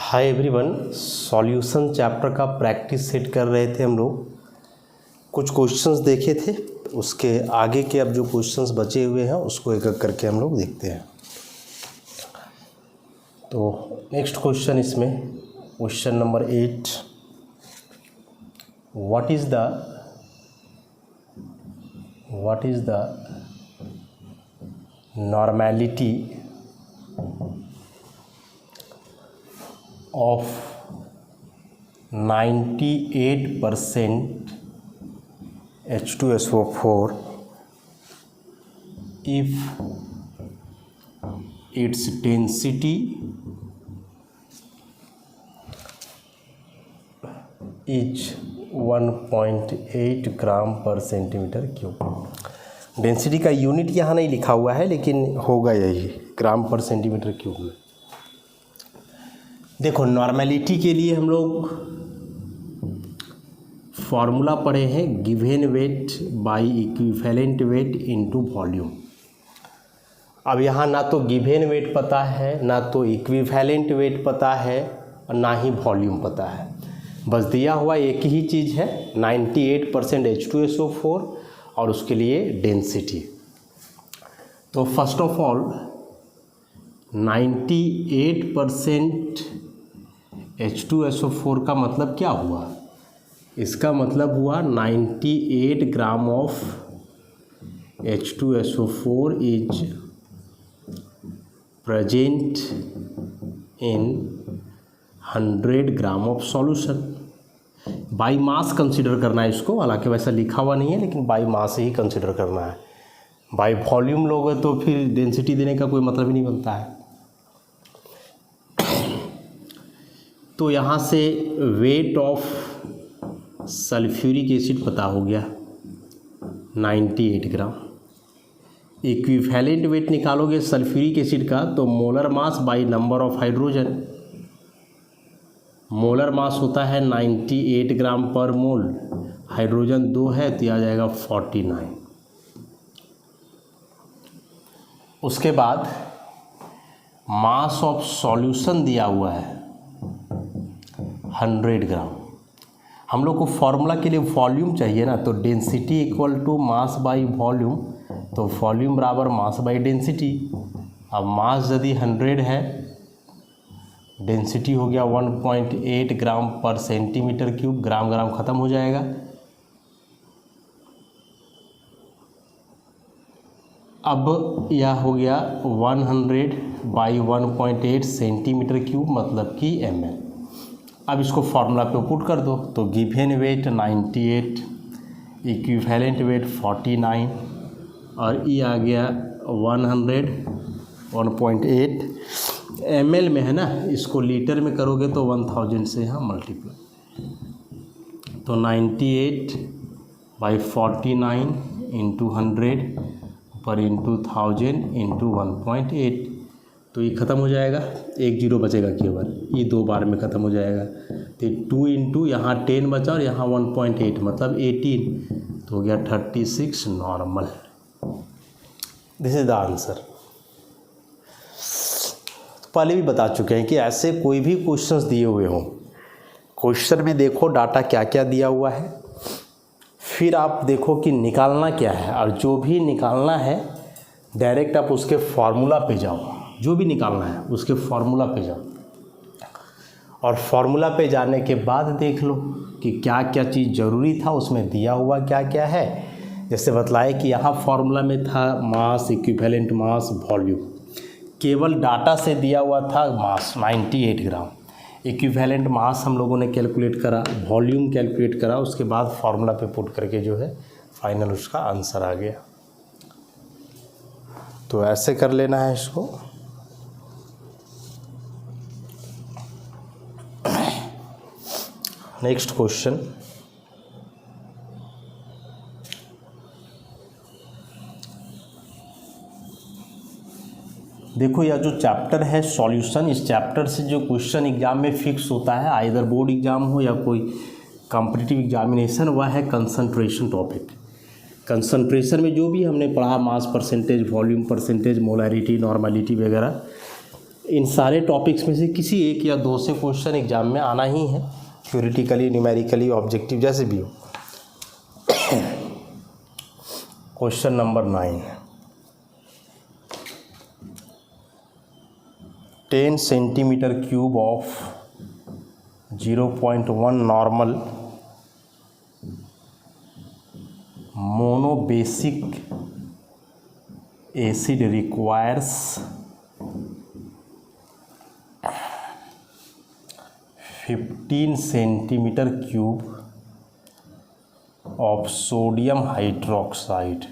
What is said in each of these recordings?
Hi everyone, solution chapter का practice set कर रहे थे हम लोग। कुछ क्वेश्चंस देखे थे, उसके आगे के अब जो क्वेश्चंस बचे हुए हैं उसको एक एक करके हम लोग देखते हैं। तो नेक्स्ट क्वेश्चन इसमें question number 8, what is the normality of 98% H2SO4 if its density is 1.8 ग्राम पर सेंटीमीटर क्यूब। डेंसिटी का यूनिट यहाँ नहीं लिखा हुआ है, लेकिन होगा यही ग्राम पर सेंटीमीटर क्यूब में। देखो, नॉर्मेलिटी के लिए हम लोग फॉर्मूला पढ़े हैं, given weight by equivalent weight into volume. अब यहाँ ना तो गिवन वेट पता है, ना तो इक्विवेलेंट वेट पता है, और ना ही वॉल्यूम पता है। बस दिया हुआ एक ही चीज़ है, 98% H2SO4 और उसके लिए डेंसिटी। तो फर्स्ट ऑफ ऑल 98% H2SO4 का मतलब क्या हुआ? इसका मतलब हुआ 98 gram of H2SO4 is present in 100 gram of solution. By mass consider करना है इसको, हालांकि वैसा लिखा हुआ नहीं है, लेकिन बाई मास ही कंसिडर करना है। बाई वॉल्यूम लोगे तो फिर डेंसिटी देने का कोई मतलब ही नहीं बनता है। तो यहाँ से वेट ऑफ सल्फ्यूरिक एसिड पता हो गया 98 ग्राम। इक्विवेलेंट वेट निकालोगे सल्फ्यूरिक एसिड का तो molar mass by number of hydrogen. Molar mass होता है 98 ग्राम पर मोल, हाइड्रोजन 2 है तो आ जाएगा 49। उसके बाद मास ऑफ सॉल्यूशन दिया हुआ है 100 ग्राम। हम लोग को फॉर्मूला के लिए वॉल्यूम चाहिए ना, तो density equal to mass by volume, तो वॉल्यूम बराबर मास बाई डेंसिटी। अब मास यदि 100 है, डेंसिटी हो गया 1.8 ग्राम पर सेंटीमीटर क्यूब। ग्राम ग्राम ख़त्म हो जाएगा। अब यह हो गया 100 बाई 1.8 सेंटीमीटर क्यूब, मतलब कि ml। अब इसको फार्मूला पे पुट कर दो, तो गिवन वेट 98, इक्विवेलेंट वेट 49 और ये आ गया 1.8 ml में है ना। इसको लीटर में करोगे तो 1000 से यहाँ मल्टीप्लाई, तो 98 बाई 49 इंटू 100 पर इंटू 1000 इंटू 1.8, तो ये ख़त्म हो जाएगा। एक जीरो बचेगा केवल, ये 2 बार में ख़त्म हो जाएगा। तो 2 इंटू यहाँ 10 बचा और यहाँ 1.8 मतलब 18, तो हो गया 36 normal. This is the answer. पहले भी बता चुके हैं कि ऐसे कोई भी क्वेश्चंस दिए हुए हों, क्वेश्चन में देखो डाटा क्या क्या दिया हुआ है, फिर आप देखो कि निकालना क्या है, और जो भी निकालना है डायरेक्ट आप उसके फार्मूला पे जाओ। जो भी निकालना है उसके फार्मूला पे जाओ, और फार्मूला पे जाने के बाद देख लो कि क्या क्या चीज़ ज़रूरी था, उसमें दिया हुआ क्या क्या है। जैसे बतलाए कि यहाँ फार्मूला में था मास, इक्विवेलेंट मास, वॉल्यूम। केवल डाटा से दिया हुआ था मास 98 ग्राम, इक्विवेलेंट मास हम लोगों ने कैलकुलेट करा, वॉल्यूम कैलकुलेट करा, उसके बाद फार्मूला पे पुट करके जो है फाइनल उसका आंसर आ गया। तो ऐसे कर लेना है इसको। नेक्स्ट क्वेश्चन, देखो यह जो चैप्टर है सॉल्यूशन, इस चैप्टर से जो क्वेश्चन एग्जाम में फिक्स होता है, आइदर बोर्ड एग्जाम हो या कोई कॉम्पिटिटिव एग्जामिनेशन, वह है कंसंट्रेशन टॉपिक। कंसंट्रेशन में जो भी हमने पढ़ा, mass percentage, volume percentage, molarity, normality वगैरह, इन सारे टॉपिक्स में से किसी एक या दो से क्वेश्चन एग्जाम में आना ही है, थ्योरेटिकली, न्यूमेरिकली, ऑब्जेक्टिव, जैसे भी हो। Question number 9, 10 centimetre cube of 0.1 normal monobasic acid requires 15 centimeter cube of sodium hydroxide.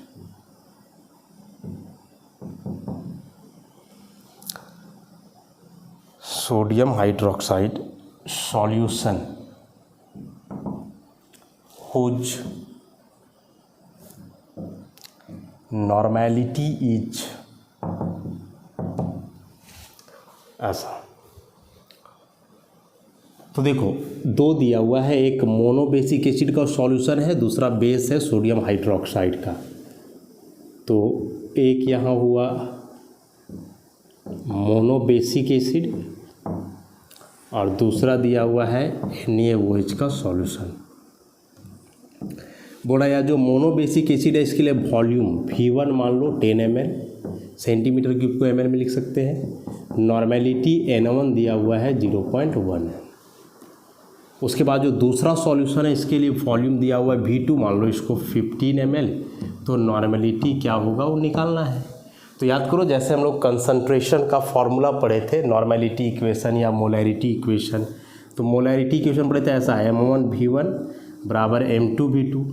Sodium hydroxide solution whose normality is, ऐसा। तो देखो दो दिया हुआ है, एक मोनोबेसिक एसिड का सॉल्यूशन है, दूसरा बेस है सोडियम हाइड्रोक्साइड का। तो एक यहाँ हुआ मोनोबेसिक एसिड और दूसरा दिया हुआ है NaOH का सॉल्यूशन। बोला यार जो मोनोबेसिक एसिड है इसके लिए वॉल्यूम V1 मान लो 10 ml, सेंटीमीटर क्यूब को ml में लिख सकते हैं। नॉर्मेलिटी N1 दिया हुआ है 0.1। उसके बाद जो दूसरा सॉल्यूशन है इसके लिए वॉल्यूम दिया हुआ है V2, मान लो इसको 15 ml, तो नॉर्मेलिटी क्या होगा वो निकालना है। तो याद करो जैसे हम लोग कंसंट्रेशन का फॉर्मूला पढ़े थे, नॉर्मेलिटी इक्वेशन या मोलैरिटी इक्वेशन। तो मोलैरिटी इक्वेशन पढ़े थे, ऐसा है M1 V1 बराबर M2 V2।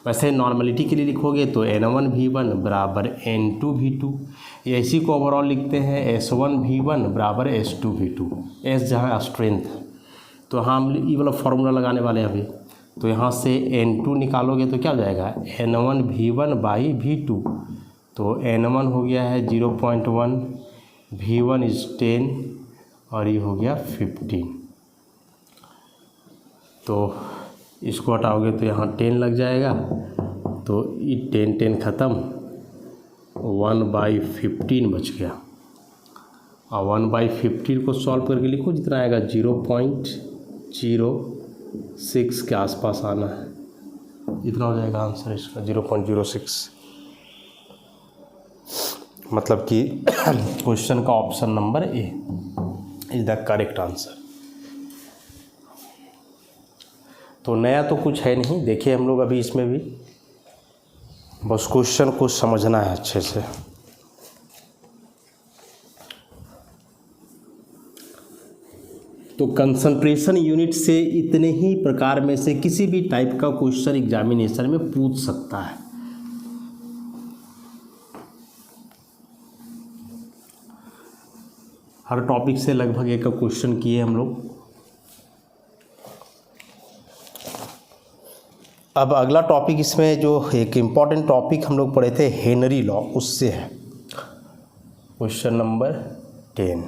वैसे नॉर्मलिटी के लिए लिखोगे तो N1 V1 बराबर N2 V2। इसी को ओवरऑल लिखते हैं S1 V1 बराबर S2 V2। S जहाँ स्ट्रेंथ, तो हम ये वाला फॉर्मूला लगाने वाले हैं अभी। तो यहाँ से N2 निकालोगे तो क्या हो जाएगा N1 V1 बाई V2। तो N1 हो गया है 0.1, V1 इज 10 और ये हो गया 15। तो इसको हटाओगे तो यहाँ 10 लग जाएगा, तो ये 10 ख़त्म, 1/15 बच गया। और 1/15 को सॉल्व करके लिखो, जितना आएगा 0.06 के आसपास आना है, इतना हो जाएगा आंसर इसका 0.06। मतलब कि क्वेश्चन का option number A is the correct answer. तो नया तो कुछ है नहीं, देखिए हम लोग अभी इसमें भी बस क्वेश्चन को समझना है अच्छे से। तो कंसंट्रेशन यूनिट से इतने ही प्रकार में से किसी भी टाइप का क्वेश्चन एग्जामिनेशन में पूछ सकता है। हर टॉपिक से लगभग एक क्वेश्चन किए हम लोग। अब अगला टॉपिक इसमें जो एक इम्पॉर्टेंट टॉपिक हम लोग पढ़े थे हेनरी लॉ, उससे है question number 10,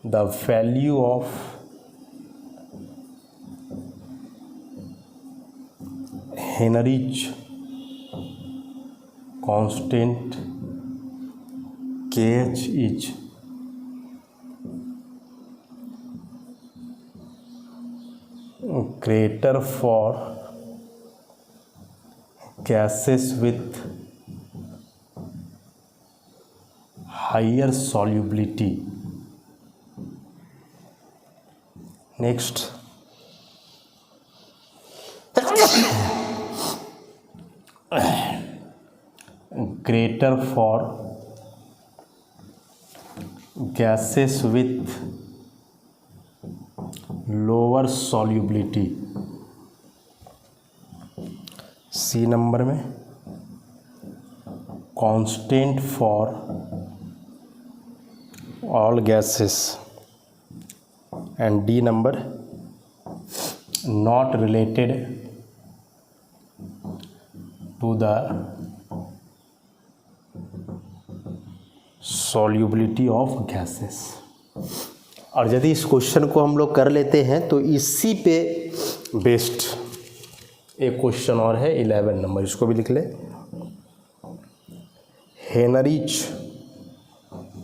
the value of Henry's constant KH is greater for gases with higher solubility. Next, greater for gases with lower solubility. C number में constant for all gases and D number not related to the solubility of gases. और यदि इस question को हम लोग कर लेते हैं तो इसी पे बेस्ड एक क्वेश्चन और है 11 नंबर, इसको भी लिख ले। Henry's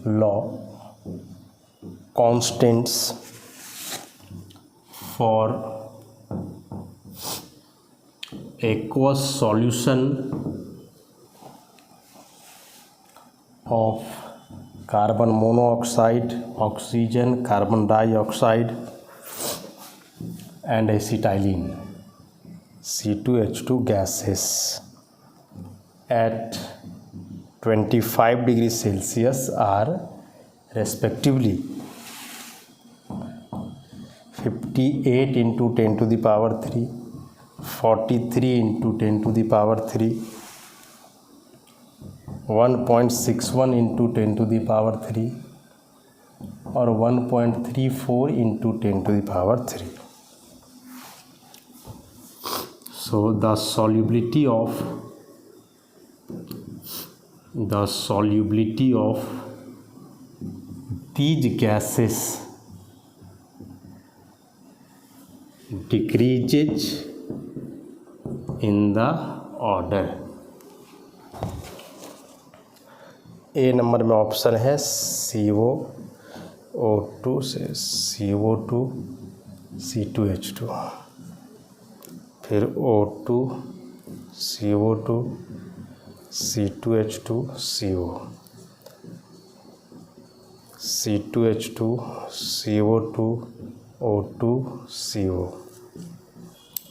law constants for aqueous solution of carbon monoxide, oxygen, carbon dioxide and acetylene C2H2 gases at 25 degrees Celsius are respectively 58 into 10 to the power 3, 43 into 10 to the power 3, 1.61 into 10 to the power 3 और 1.34 into 10 to the power 3. So the solubility of these gases decreases in the order. A number में option है CO2 से CO2 C2H2, फिर O2 CO2 C2H2 CO, C2H2 CO2 O2 CO,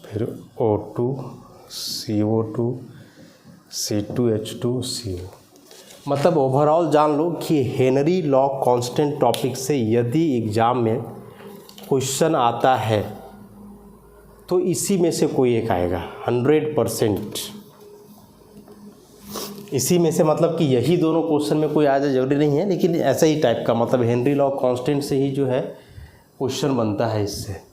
फिर O2 CO2 C2H2 CO. मतलब overall जान लो कि Henry law constant topic से यदि एग्ज़ाम में क्वेश्चन आता है तो इसी में से कोई एक आएगा 100%। इसी में से मतलब कि यही दोनों क्वेश्चन में कोई आ जाए जरूरी नहीं है, लेकिन ऐसा ही टाइप का मतलब हेनरी लॉ कांस्टेंट से ही जो है क्वेश्चन बनता है इससे।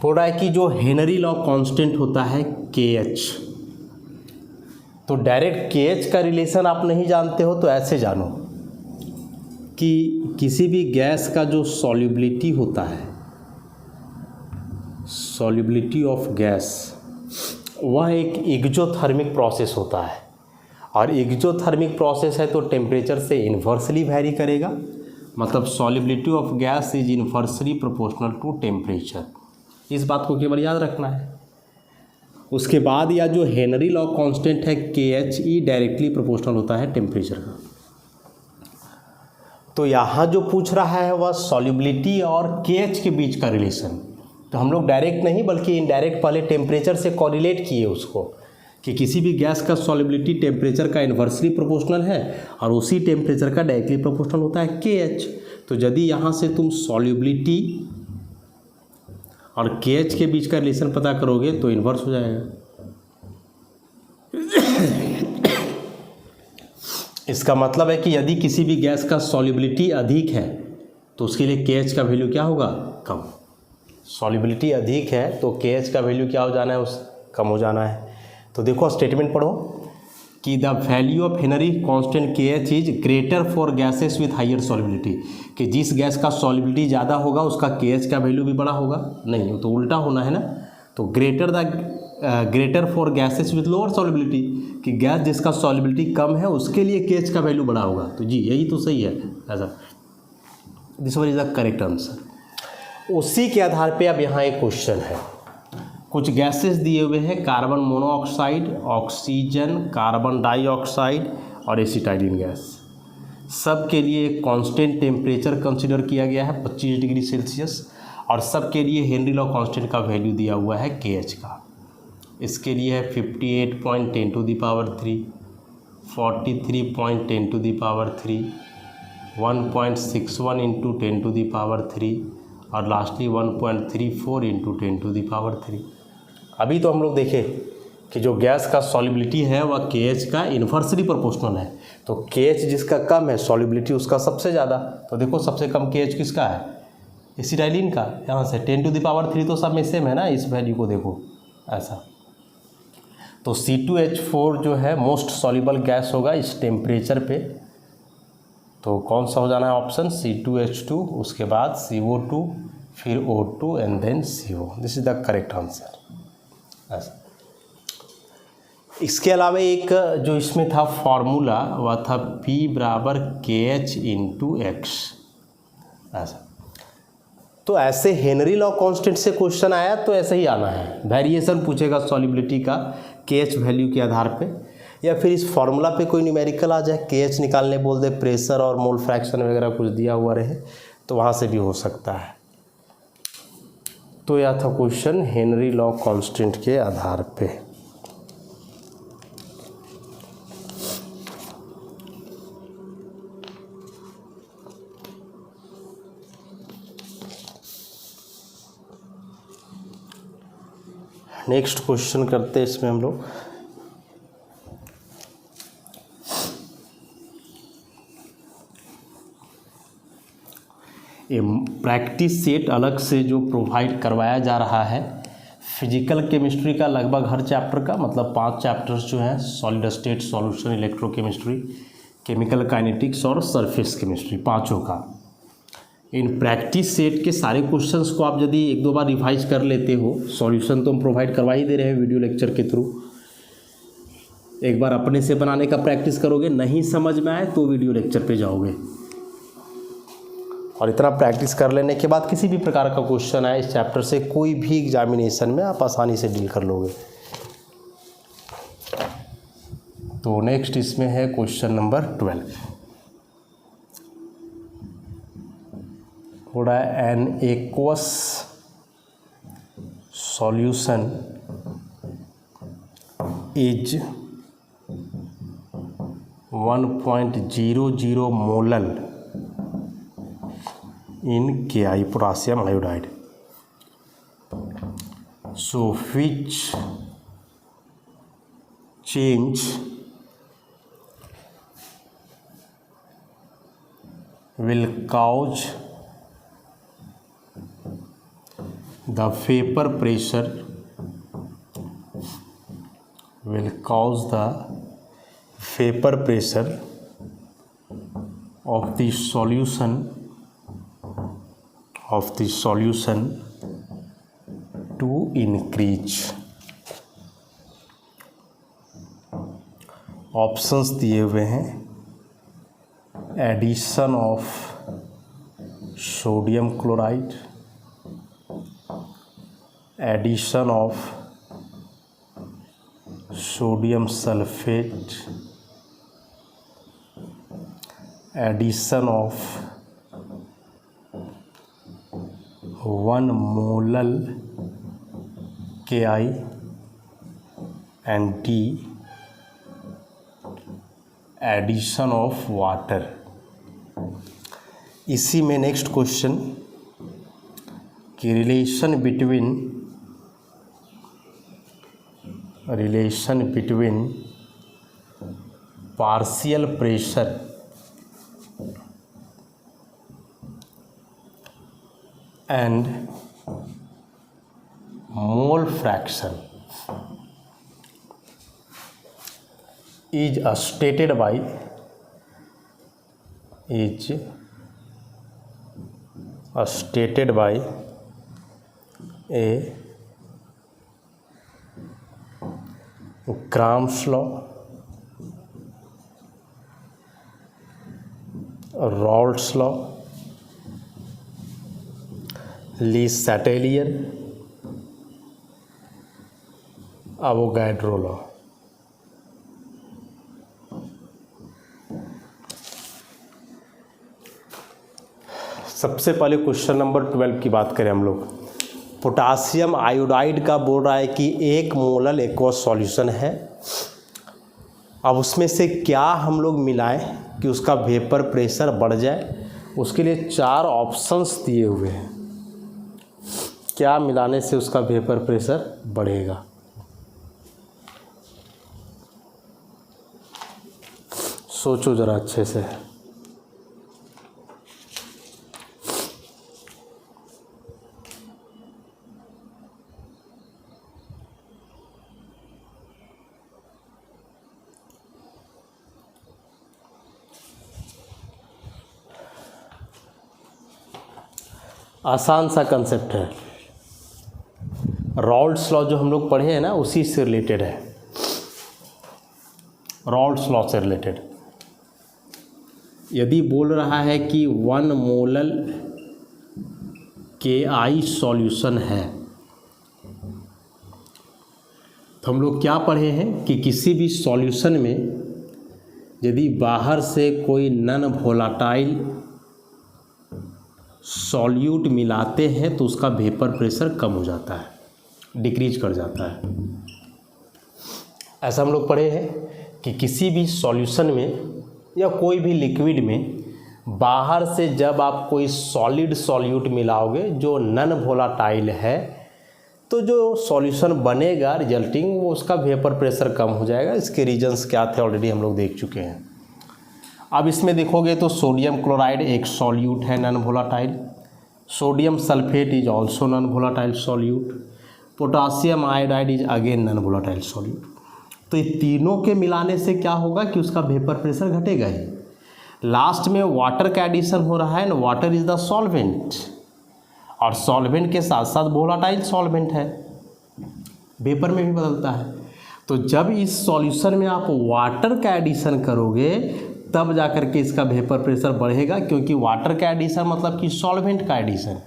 बोल रहा है कि जो हेनरी लॉ कांस्टेंट होता है KH, तो डायरेक्ट KH का रिलेशन आप नहीं जानते हो तो ऐसे जानो कि किसी भी गैस का जो सॉल्युबिलिटी होता है, सॉल्युबिलिटी ऑफ गैस, वह एक एक्सोथर्मिक प्रोसेस होता है और एक्सोथर्मिक प्रोसेस है तो टेम्परेचर से इन्वर्सली वैरी करेगा। मतलब solubility of gas is inversely proportional to temperature. इस बात को केवल याद रखना है। उसके बाद या जो हेनरी लॉ कांस्टेंट है KH, ई डायरेक्टली प्रोपोर्शनल होता है टेम्परेचर का। तो यहाँ जो पूछ रहा है वह सॉल्युबिलिटी और KH के बीच का रिलेशन, तो हम लोग डायरेक्ट नहीं बल्कि इनडायरेक्ट पहले टेम्परेचर से कोरिलेट किए उसको कि किसी भी गैस का सॉल्युबिलिटी टेम्परेचर का इन्वर्सली प्रोपोर्शनल है और उसी टेम्परेचर का डायरेक्टली प्रोपोर्शनल होता है KH। तो यदि यहाँ से तुम सॉल्युबिलिटी और KH के बीच का रिलेशन पता करोगे तो इन्वर्स हो जाएगा। इसका मतलब है कि यदि किसी भी गैस का सॉल्युबिलिटी अधिक है तो उसके लिए KH का वैल्यू क्या होगा? कम। सॉल्युबिलिटी अधिक है तो KH का वैल्यू क्या हो जाना है? कम हो जाना है। तो देखो स्टेटमेंट पढ़ो कि the value of Henry constant KH is greater for gases with higher solubility, कि जिस गैस का सॉल्युबिलिटी ज़्यादा होगा उसका KH का वैल्यू भी बड़ा होगा। नहीं, तो उल्टा होना है ना। तो greater for gases with lower solubility, कि गैस जिसका सॉल्युबिलिटी कम है उसके लिए KH का वैल्यू बड़ा होगा। तो जी यही तो सही है, ऐसा this one is the correct answer. उसी के आधार पे अब यहाँ एक क्वेश्चन है। कुछ गैसेस दिए हुए हैं, carbon monoxide, oxygen, carbon dioxide और एसिटाइलिन गैस। सब के लिए कांस्टेंट टेम्परेचर कंसीडर किया गया है 25 डिग्री सेल्सियस और सब के लिए हेनरी लॉ कांस्टेंट का वैल्यू दिया हुआ है KH का। इसके लिए है 58.10 to the power 3, 43.10 to the power 3, 1.61 into 10 to the power 3 और lastly 1.34 into 10 to the power 3। अभी तो हम लोग देखें कि जो गैस का सॉल्युबिलिटी है वह KH का इन्वर्सली प्रोपोर्शनल है। तो KH जिसका कम है सॉल्युबिलिटी उसका सबसे ज़्यादा। तो देखो सबसे कम KH किसका है? एसिटाइलिन का। यहाँ से 10 टू द पावर 3 तो सब में सेम है ना, इस वैल्यू को देखो ऐसा। तो C2H4 जो है मोस्ट सॉल्युबल गैस होगा इस टेम्परेचर पे। तो कौन सा हो जाना है ऑप्शन? C2H2, उसके बाद CO2, फिर O2 and then CO। This is the correct answer. ऐसा इसके अलावा एक जो इसमें था फॉर्मूला वह था P बराबर KH इंटू एक्स, ऐसा। तो ऐसे हेनरी लॉ कांस्टेंट से क्वेश्चन आया तो ऐसे ही आना है, वेरिएशन पूछेगा सॉल्युबिलिटी का KH वैल्यू के आधार पे, या फिर इस फॉर्मूला पे कोई न्यूमेरिकल आ जाए, KH निकालने बोल दे, प्रेशर और मोल फ्रैक्शन वगैरह कुछ दिया हुआ रहे तो वहाँ से भी हो सकता है। तो यह था क्वेश्चन हेनरी लॉ कांस्टेंट के आधार पे। नेक्स्ट क्वेश्चन करते हैं इसमें हम लोग। ये प्रैक्टिस सेट अलग से जो प्रोवाइड करवाया जा रहा है फिजिकल केमिस्ट्री का, लगभग हर चैप्टर का, मतलब 5 चैप्टर्स जो हैं, solid state solution, electrochemistry, chemical kinetics और सरफेस केमिस्ट्री, 5 का। इन प्रैक्टिस सेट के सारे क्वेश्चंस को आप यदि 1-2 बार रिवाइज कर लेते हो, सॉल्यूशन तो हम प्रोवाइड करवा ही दे रहे हैं वीडियो लेक्चर के थ्रू, एक बार अपने से बनाने का प्रैक्टिस करोगे, नहीं समझ में आए तो वीडियो लेक्चर पे जाओगे, और इतना प्रैक्टिस कर लेने के बाद किसी भी प्रकार का क्वेश्चन आए इस चैप्टर से, कोई भी एग्जामिनेशन में आप आसानी से डील कर लोगे। तो नेक्स्ट इसमें है क्वेश्चन नंबर 12, थोड़ा an aqueous solution is 1.00 molal in Ki, potassium iodide. So which change will cause the vapor pressure, will cause the vapor pressure of the solution to increase। Options दिए हुए हैं, addition of sodium chloride, addition of sodium sulphate, addition of 1 molal Ki and D, addition of water. इसी में next question कि relation between partial pressure and mole fraction is stated by a Gram's law, Raoult's law, Le Chatelier, Avogadro law। सबसे पहले question number 12 की बात करें हम लोग, पोटासियम आयोडाइड का बोल रहा है कि 1 मोलल एक्वस सॉल्यूशन है। अब उसमें से क्या हम लोग मिलाएं कि उसका वेपर प्रेशर बढ़ जाए, उसके लिए 4 ऑप्शंस दिए हुए हैं, क्या मिलाने से उसका वेपर प्रेशर बढ़ेगा। सोचो ज़रा अच्छे से। आसान सा कंसेप्ट है, राउल्ट्स लॉ जो हम लोग पढ़े हैं ना, उसी से रिलेटेड है। रॉल्स लॉ से रिलेटेड। यदि बोल रहा है कि 1 मोलल KI सॉल्यूशन है, तो हम लोग क्या पढ़े हैं कि किसी भी सॉल्यूशन में यदि बाहर से कोई नॉन वोलेटाइल सॉल्यूट मिलाते हैं तो उसका वेपर प्रेशर कम हो जाता है, डिक्रीज कर जाता है। ऐसा हम लोग पढ़े हैं कि किसी भी सॉल्यूशन में या कोई भी लिक्विड में बाहर से जब आप कोई सॉलिड सॉल्यूट मिलाओगे जो नॉन वोलेटाइल है, तो जो सॉल्यूशन बनेगा रिजल्टिंग, वो उसका वेपर प्रेशर कम हो जाएगा। इसके रीजंस क्या थे ऑलरेडी हम लोग देख चुके हैं। अब इसमें देखोगे तो सोडियम क्लोराइड एक सॉल्यूट है non volatile, sodium sulphate is also non volatile solute, potassium iodide is again non volatile solute. तो ये तीनों के मिलाने से क्या होगा कि उसका वेपर प्रेशर घटेगा ही। लास्ट में वाटर का एडिशन हो रहा है ना, वाटर इज द सॉल्वेंट, और सॉल्वेंट के साथ साथ वोलेटाइल सॉल्वेंट है, वेपर में भी बदलता है। तो जब इस सॉल्यूशन में आप वाटर का एडिशन करोगे तब जाकर के इसका वेपर प्रेशर बढ़ेगा, क्योंकि वाटर का एडिशन मतलब कि सॉल्वेंट का एडिशन,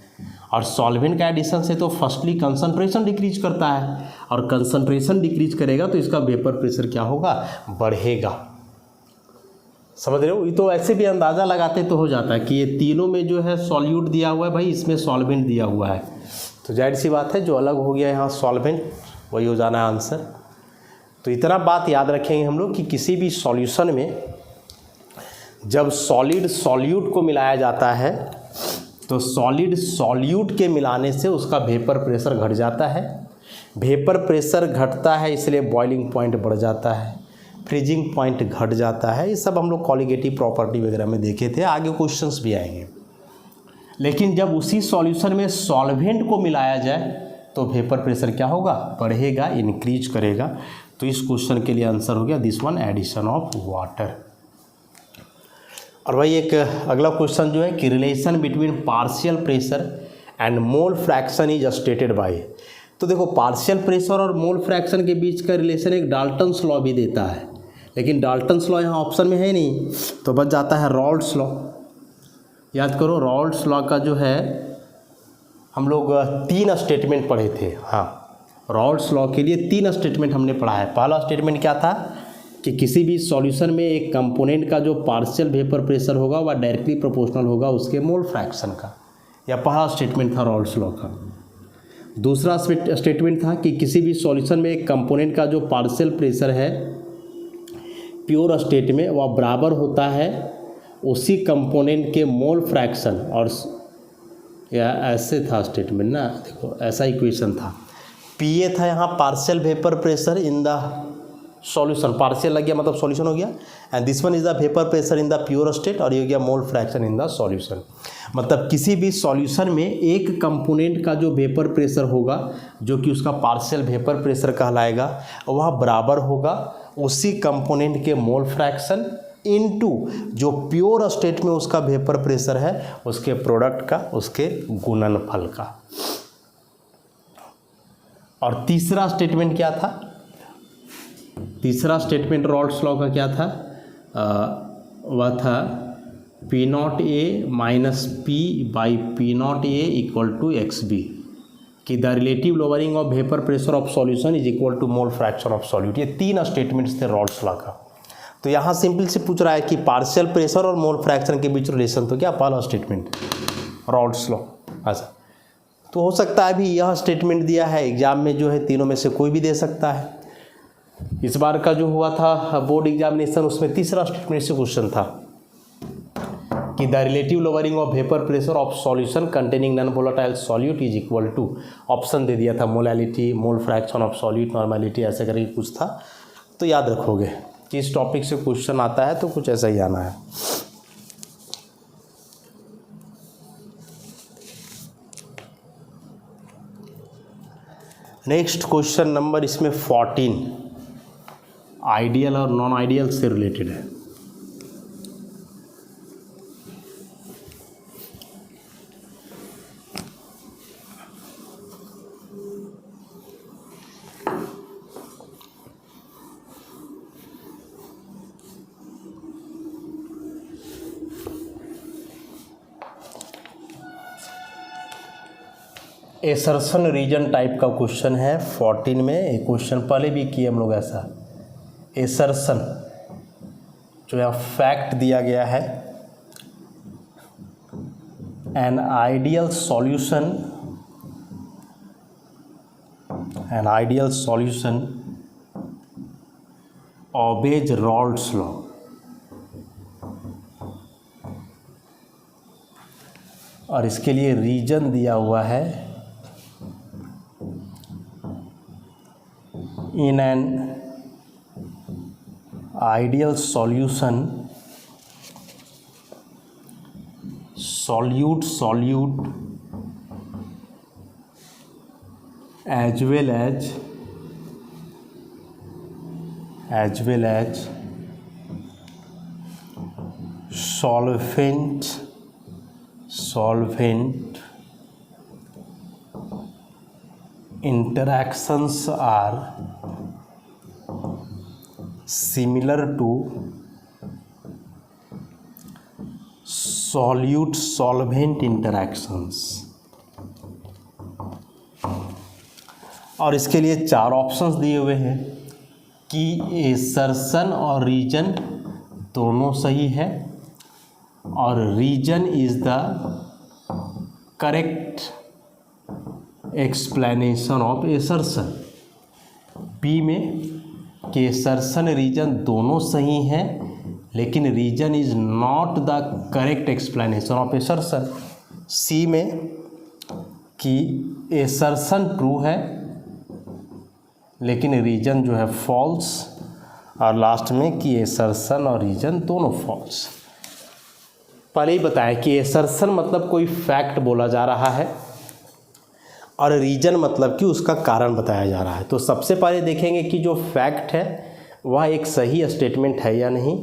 और सॉल्वेंट का एडिशन से तो फर्स्टली कंसंट्रेशन डिक्रीज करता है, और कंसंट्रेशन डिक्रीज करेगा तो इसका वेपर प्रेशर क्या होगा, बढ़ेगा। समझ रहे हो? ये तो ऐसे भी अंदाज़ा लगाते तो हो जाता है कि ये तीनों में जो है सॉल्यूट दिया हुआ है भाई, इसमें सॉल्वेंट दिया हुआ है, तो जाहिर सी बात है जो अलग हो गया यहाँ सॉल्वेंट वही हो जाना है आंसर। तो इतना बात याद रखेंगे हम लोग कि किसी भी सॉल्यूशन में जब सॉलिड सॉल्यूट को मिलाया जाता है तो सॉलिड सॉल्यूट के मिलाने से उसका वेपर प्रेशर घट जाता है। वेपर प्रेशर घटता है इसलिए बॉइलिंग पॉइंट बढ़ जाता है, फ्रीजिंग पॉइंट घट जाता है। ये सब हम लोग कॉलिगेटिव प्रॉपर्टी वगैरह में देखे थे, आगे क्वेश्चंस भी आएंगे। लेकिन जब उसी सॉल्यूशन में सॉल्वेंट को मिलाया जाए तो वेपर प्रेशर क्या होगा, बढ़ेगा, इंक्रीज करेगा। तो इस क्वेश्चन के लिए आंसर हो गया this one, addition of water. और भाई एक अगला क्वेश्चन जो है कि relation between partial pressure and mole fraction is stated by. तो देखो पार्शियल प्रेशर और मोल फ्रैक्शन के बीच का रिलेशन एक डाल्टन्स लॉ भी देता है, लेकिन डाल्टन्स लॉ यहाँ ऑप्शन में है नहीं, तो बच जाता है रॉल्स लॉ। याद करो रॉल्स लॉ का जो है हम लोग 3 स्टेटमेंट पढ़े थे। हाँ, रॉल्स लॉ के लिए 3 स्टेटमेंट हमने पढ़ा है। पहला स्टेटमेंट क्या था कि किसी भी सॉल्यूशन में एक कंपोनेंट का जो पार्शियल वेपर प्रेशर होगा वह डायरेक्टली प्रोपोर्शनल होगा उसके मोल फ्रैक्शन का, या पहला स्टेटमेंट था रॉल्स लॉ का। दूसरा स्टेटमेंट था कि किसी भी सॉल्यूशन में एक कंपोनेंट का जो पार्शियल प्रेशर है प्योर स्टेट में वह बराबर होता है उसी कंपोनेंट के मोल फ्रैक्शन, और या ऐसे था स्टेटमेंट ना, देखो ऐसा इक्वेशन था, पीए था यहाँ partial vapour pressure in the solution, partial लग गया मतलब सॉल्यूशन हो गया, and this one is the vapour pressure in the pure state, और ये हो गया mole fraction in the solution. मतलब किसी भी सॉल्यूशन में एक कंपोनेंट का जो वेपर प्रेशर होगा जो कि उसका पार्शियल वेपर प्रेशर कहलाएगा वह बराबर होगा उसी कंपोनेंट के मोल फ्रैक्शन इनटू जो प्योर स्टेट में उसका वेपर प्रेशर है उसके प्रोडक्ट का, उसके गुणनफल का। और तीसरा स्टेटमेंट क्या था, तीसरा स्टेटमेंट रॉल्स लॉ का क्या था, वह था P naught A minus P by P naught A equal to X B, कि the relative lowering of vapour pressure of solution is equal to mole fraction of solute. ये 3 statements थे Rawls law का। तो यहाँ simple से पूछ रहा है कि पार्शियल प्रेशर और मोल फ्रैक्शन के बीच रिलेशन, तो क्या पहला स्टेटमेंट रॉल्स लॉ। अच्छा, तो हो सकता है अभी यह स्टेटमेंट दिया है एग्जाम में जो है तीनों में से कोई भी दे सकता है। इस बार का जो हुआ था बोर्ड एग्जामिनेशन उसमें तीसरा स्टेटमेंट से क्वेश्चन था कि the relative lowering of vapour pressure of solution containing non volatile solute is equal to, option दे दिया था molality, mole fraction of solute, normality, ऐसे करके कुछ था। तो याद रखोगे कि इस टॉपिक से क्वेश्चन आता है तो कुछ ऐसा ही आना है। नेक्स्ट क्वेश्चन नंबर इसमें 14 आइडियल और नॉन आइडियल से रिलेटेड है। एसर्शन रीजन टाइप का क्वेश्चन है 14 में। एक क्वेश्चन पहले भी किए हम लोग ऐसा। एसर्शन जो यहाँ फैक्ट दिया गया है, an ideal solution obeys Rolle's law। और इसके लिए रीजन दिया हुआ है, in an ideal solution solute as well as solvent interactions are similar to solute solvent interactions। और इसके लिए 4 ऑप्शंस दिए हुए हैं कि एसर्शन और रीजन दोनों सही है और reason is the correct explanation of assertion. B में कि एसर्शन रीजन दोनों सही हैं लेकिन reason is not the correct explanation of assertion. C में कि एसर्शन ट्रू है लेकिन रीजन जो है फॉल्स। और लास्ट में कि एसर्शन और रीजन दोनों फॉल्स। पहले ही बताया कि एसर्शन मतलब कोई फैक्ट बोला जा रहा है और रीजन मतलब कि उसका कारण बताया जा रहा है। तो सबसे पहले देखेंगे कि जो फैक्ट है वह एक सही स्टेटमेंट है या नहीं,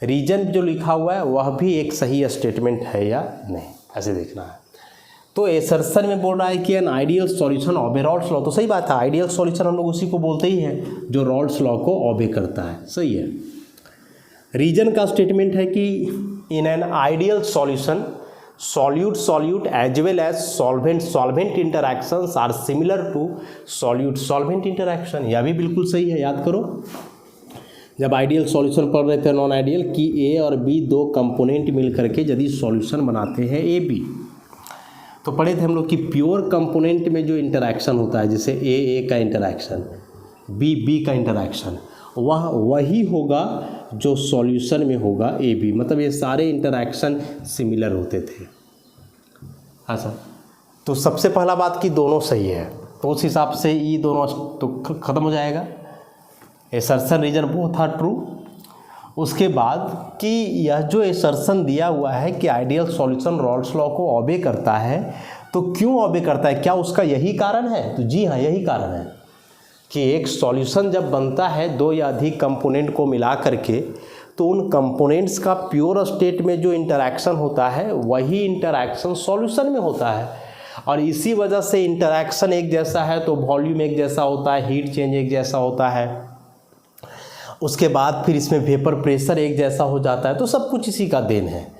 रीजन जो लिखा हुआ है वह भी एक सही स्टेटमेंट है या नहीं, ऐसे देखना है। तो एसर्शन में बोल रहा है कि an ideal solution obey Rawls law, तो सही बात है, आइडियल सॉल्यूशन हम लोग उसी को बोलते ही हैं जो रॉल्स लॉ को ऑबे करता है, सही है। रीजन का स्टेटमेंट है कि in an ideal solution solute as well as solvent interactions are similar to solute solvent interaction। यह भी बिल्कुल सही है, याद करो जब आइडियल सॉल्यूशन पढ़ रहे थे नॉन आइडियल कि ए और बी दो कंपोनेंट मिल करके यदि सॉल्यूशन बनाते हैं ए बी, तो पढ़े थे हम लोग कि प्योर कंपोनेंट में जो इंटरैक्शन होता है जैसे ए का इंटरैक्शन, बी का इंटरैक्शन, वह वही होगा जो सॉल्यूशन में होगा ए बी, मतलब ये सारे इंटरैक्शन सिमिलर होते थे। अच्छा, तो सबसे पहला बात कि दोनों सही है, तो उस हिसाब से ये दोनों तो ख़त्म हो जाएगा। Assertion reason both are true. उसके बाद कि यह जो एसर्शन दिया हुआ है कि आइडियल सॉल्यूशन रॉल्स लॉ को ऑबे करता है, तो क्यों ऑबे करता है, क्या उसका यही कारण है? तो जी हाँ, यही कारण है कि एक सॉल्यूशन जब बनता है दो या अधिक कंपोनेंट को मिला करके, तो उन कंपोनेंट्स का प्योर स्टेट में जो इंटरैक्शन होता है वही इंटरैक्शन सॉल्यूशन में होता है। और इसी वजह से इंटरैक्शन एक जैसा है तो वॉल्यूम एक जैसा होता है, हीट चेंज एक जैसा होता है, उसके बाद फिर इसमें वेपर प्रेशर एक जैसा हो जाता है, तो सब कुछ इसी का देन है।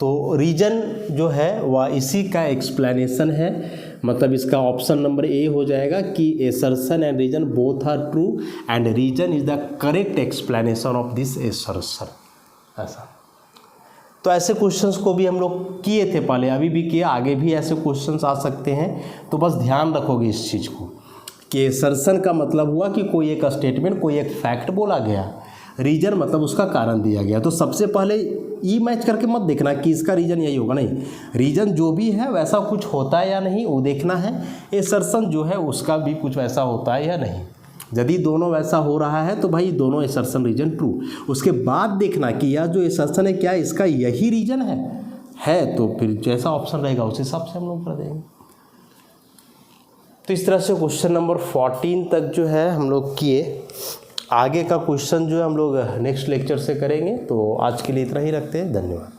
तो रीजन जो है वह इसी का एक्सप्लेनेशन है, मतलब इसका ऑप्शन नंबर ए हो जाएगा कि assertion and reason both are true and reason is the correct explanation of this assertion. ऐसा तो ऐसे क्वेश्चंस को भी हम लोग किए थे पहले, अभी भी किए, आगे भी ऐसे क्वेश्चंस आ सकते हैं। तो बस ध्यान रखोगे इस चीज़ को कि एसर्शन का मतलब हुआ कि कोई एक स्टेटमेंट, कोई एक फैक्ट बोला गया, रीजन मतलब उसका कारण दिया गया। तो सबसे पहले ई मैच करके मत देखना कि इसका रीजन यही होगा, नहीं, रीजन जो भी है वैसा कुछ होता है या नहीं वो देखना है। एसर्शन जो है उसका भी कुछ वैसा होता है या नहीं। यदि दोनों वैसा हो रहा है तो भाई दोनों एसर्शन रीजन ट्रू। उसके बाद देखना कि यह जो एसर्शन है क्या इसका यही रीजन है तो फिर जैसा ऑप्शन रहेगा उस हिसाब से हम लोग कर देंगे। तो इस तरह से क्वेश्चन नंबर 14 तक जो है हम लोग किए। आगे का क्वेश्चन जो है हम लोग नेक्स्ट लेक्चर से करेंगे। तो आज के लिए इतना ही रखते हैं, धन्यवाद।